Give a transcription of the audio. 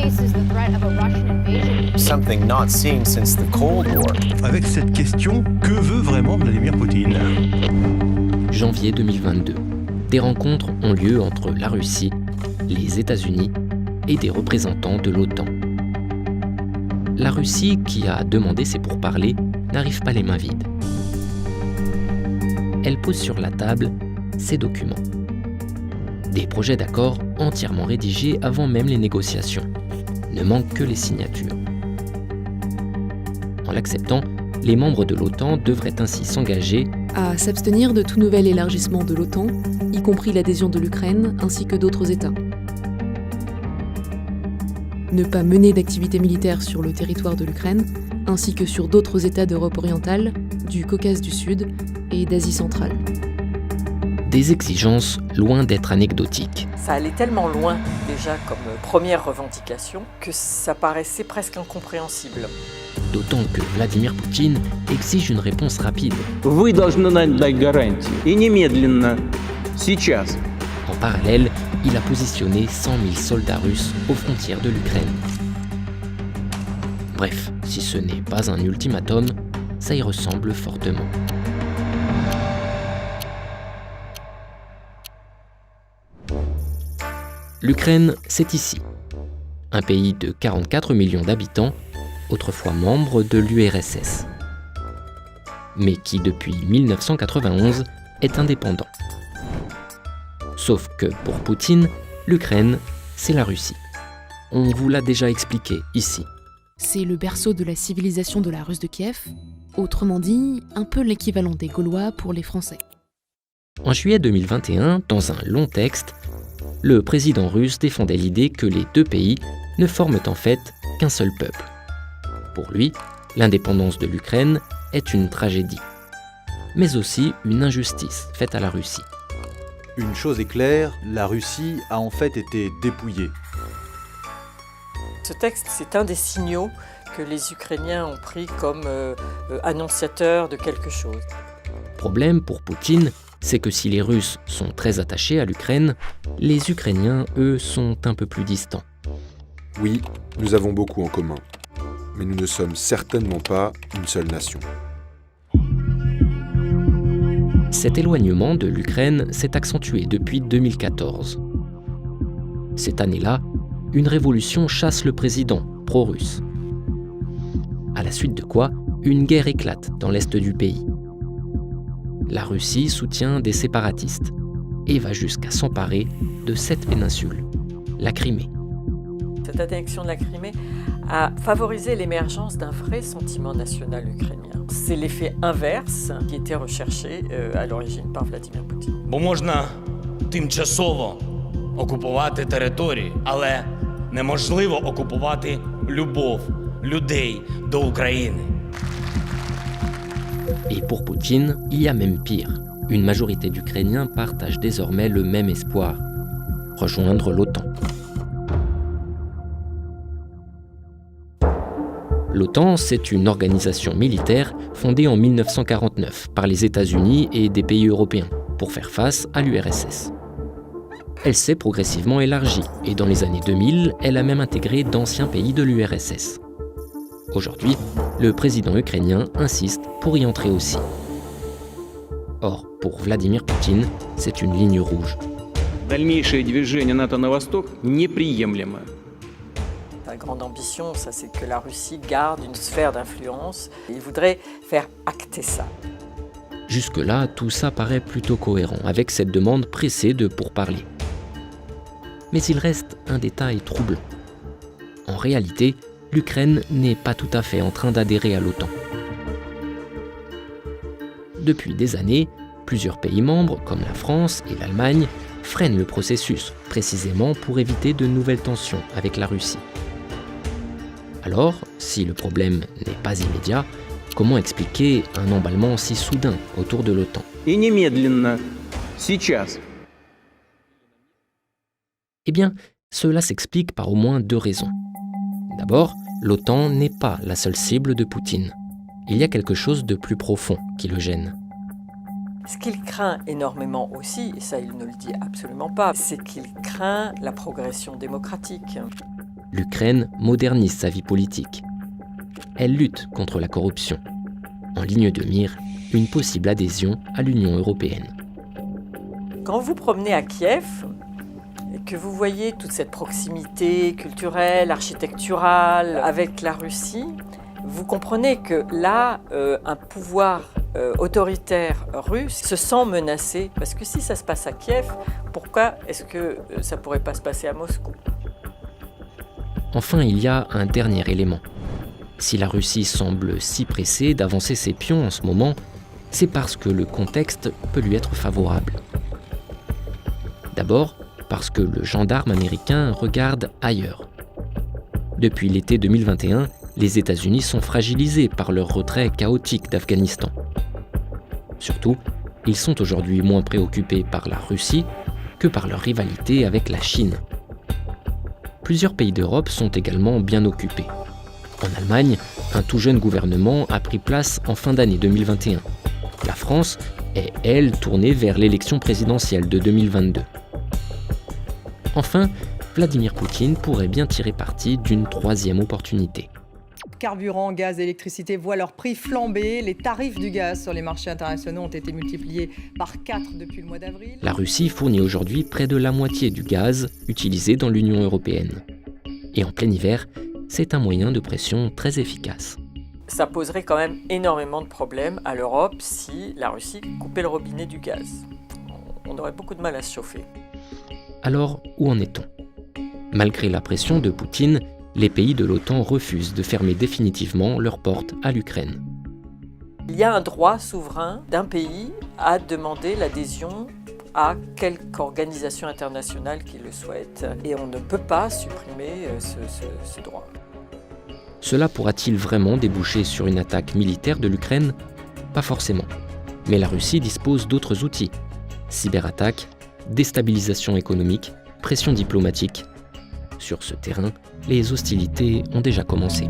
faces the threat of a Russian invasion. Something not seen since the Cold War. Avec cette question, que veut vraiment Vladimir Poutine ? Janvier 2022. Des rencontres ont lieu entre la Russie, les États-Unis et des représentants de l'OTAN. La Russie, qui a demandé ces pourparlers, n'arrive pas les mains vides. Elle pose sur la table ces documents. Des projets d'accord entièrement rédigés avant même les négociations. Ne manquent que les signatures. En l'acceptant, les membres de l'OTAN devraient ainsi s'engager à s'abstenir de tout nouvel élargissement de l'OTAN, y compris l'adhésion de l'Ukraine ainsi que d'autres États. Ne pas mener d'activités militaires sur le territoire de l'Ukraine, ainsi que sur d'autres États d'Europe orientale, du Caucase du Sud et d'Asie centrale. des exigences loin d'être anecdotiques. Ça allait tellement loin déjà comme première revendication que ça paraissait presque incompréhensible. D'autant que Vladimir Poutine exige une réponse rapide. Вы должны нам дать гарантии. И немедленно. Сейчас. En parallèle, il a positionné 100 000 soldats russes aux frontières de l'Ukraine. Bref, si ce n'est pas un ultimatum, ça y ressemble fortement. L'Ukraine, c'est ici. Un pays de 44 millions d'habitants, autrefois membre de l'URSS, mais qui depuis 1991 est indépendant. Sauf que pour Poutine, l'Ukraine, c'est la Russie. On vous l'a déjà expliqué ici. C'est le berceau de la civilisation de la Russe de Kiev, autrement dit, un peu l'équivalent des Gaulois pour les Français. En juillet 2021, dans un long texte, le président russe défendait l'idée que les deux pays ne forment en fait qu'un seul peuple. Pour lui, l'indépendance de l'Ukraine est une tragédie, mais aussi une injustice faite à la Russie. Une chose est claire, la Russie a en fait été dépouillée. Ce texte, c'est un des signaux que les Ukrainiens ont pris comme annonciateurs de quelque chose. Problème pour Poutine, c'est que si les Russes sont très attachés à l'Ukraine, les Ukrainiens, eux, sont un peu plus distants. Oui, nous avons beaucoup en commun, mais nous ne sommes certainement pas une seule nation. Cet éloignement de l'Ukraine s'est accentué depuis 2014. Cette année-là, une révolution chasse le président pro-russe. À la suite de quoi, une guerre éclate dans l'est du pays. La Russie soutient des séparatistes et va jusqu'à s'emparer de cette péninsule, la Crimée. Cette annexion de la Crimée a favorisé l'émergence d'un vrai sentiment national ukrainien. C'est l'effet inverse qui était recherché à l'origine par Vladimir Poutine. Бо можна тимчасово окупувати території, але неможливо окупувати любов людей до України. Et pour Poutine, il y a même pire. Une majorité d'Ukrainiens partagent désormais le même espoir, rejoindre l'OTAN. L'OTAN, c'est une organisation militaire fondée en 1949 par les États-Unis et des pays européens pour faire face à l'URSS. Elle s'est progressivement élargie et dans les années 2000, elle a même intégré d'anciens pays de l'URSS. Aujourd'hui, le président ukrainien insiste pour y entrer aussi. Or, pour Vladimir Poutine, c'est une ligne rouge. Дальнейшее движение НАТО на восток неприемлемо. La grande ambition, ça, c'est que la Russie garde une sphère d'influence. Il voudrait faire acter ça. Jusque-là, tout ça paraît plutôt cohérent avec cette demande pressée de pourparlers. Mais il reste un détail troublant. En réalité, l'Ukraine n'est pas tout à fait en train d'adhérer à l'OTAN. Depuis des années, plusieurs pays membres, comme la France et l'Allemagne, freinent le processus, précisément pour éviter de nouvelles tensions avec la Russie. Alors, si le problème n'est pas immédiat, comment expliquer un emballement si soudain autour de l'OTAN ? И немедленно. Сейчас. Eh bien, cela s'explique par au moins deux raisons. D'abord, l'OTAN n'est pas la seule cible de Poutine. Il y a quelque chose de plus profond qui le gêne. Ce qu'il craint énormément aussi, et ça il ne le dit absolument pas, c'est qu'il craint la progression démocratique. l'Ukraine modernise sa vie politique. Elle lutte contre la corruption. En ligne de mire, une possible adhésion à l'Union européenne. Quand vous promenez à Kiev, et que vous voyez toute cette proximité culturelle, architecturale avec la Russie, vous comprenez que là, un pouvoir autoritaire russe se sent menacé. Parce que si ça se passe à Kiev, pourquoi est-ce que ça ne pourrait pas se passer à Moscou ? Enfin, il y a un dernier élément. Si la Russie semble si pressée d'avancer ses pions en ce moment, c'est parce que le contexte peut lui être favorable. D'abord, parce que le gendarme américain regarde ailleurs. Depuis l'été 2021, les États-Unis sont fragilisés par leur retrait chaotique d'Afghanistan. Surtout, ils sont aujourd'hui moins préoccupés par la Russie que par leur rivalité avec la Chine. Plusieurs pays d'Europe sont également bien occupés. En Allemagne, un tout jeune gouvernement a pris place en fin d'année 2021. La France est, elle, tournée vers l'élection présidentielle de 2022. Enfin, Vladimir Poutine pourrait bien tirer parti d'une troisième opportunité. Carburant, gaz, électricité voient leur prix flamber. Les tarifs du gaz sur les marchés internationaux ont été multipliés par 4 depuis le mois d'avril. La Russie fournit aujourd'hui près de la moitié du gaz utilisé dans l'Union européenne. Et en plein hiver, c'est un moyen de pression très efficace. Ça poserait quand même énormément de problèmes à l'Europe si la Russie coupait le robinet du gaz. On aurait beaucoup de mal à se chauffer. Alors, où en est-on ? Malgré la pression de Poutine, les pays de l'OTAN refusent de fermer définitivement leurs portes à l'Ukraine. Il y a un droit souverain d'un pays à demander l'adhésion à quelque organisation internationale qui le souhaite, et on ne peut pas supprimer ce droit. Cela pourra-t-il vraiment déboucher sur une attaque militaire de l'Ukraine ? Pas forcément. Mais la Russie dispose d'autres outils. Cyberattaques, déstabilisation économique, pression diplomatique. Sur ce terrain, les hostilités ont déjà commencé.